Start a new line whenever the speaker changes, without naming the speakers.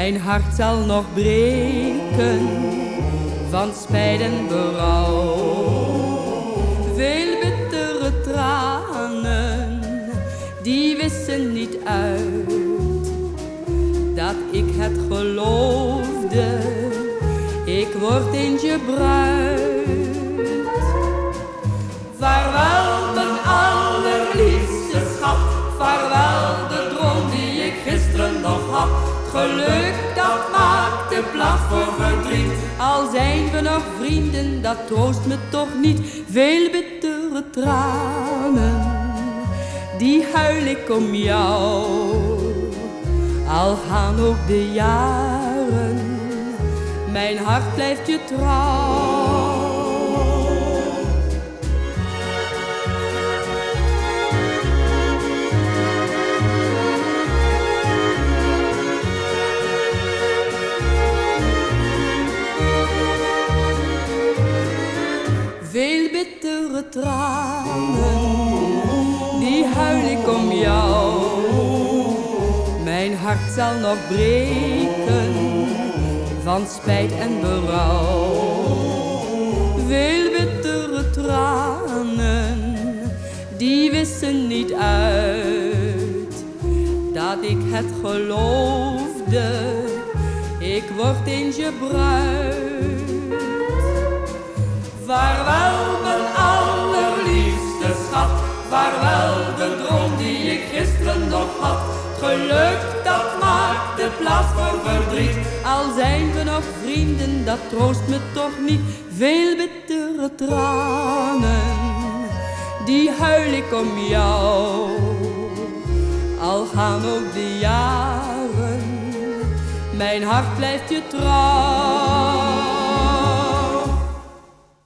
Mijn hart zal nog breken van spijt en berouw. Veel bittere tranen, die wissen niet uit dat ik het geloofde, ik word eens je bruid. Vaarwel mijn allerliefste schat, vaarwel de droom die ik gisteren nog had. Geluk dat maakte plaats voor verdriet, al zijn we nog vrienden, dat troost me toch niet. Veel bittere tranen, die huil ik om jou. Al gaan ook de jaren, mijn hart blijft je trouw. Veel bittere tranen, die huil ik om jou. Mijn hart zal nog breken van spijt en berouw. Veel bittere tranen, die wissen niet uit dat ik het geloofde, ik word eens je bruid. Vaarwel mijn allerliefste schat, vaarwel de droom die ik gisteren nog had. Geluk dat maakte plaats voor verdriet, al zijn we nog vrienden, dat troost me toch niet. Veel bittere tranen, die huil ik om jou. Al gaan ook de jaren, mijn hart blijft je trouw.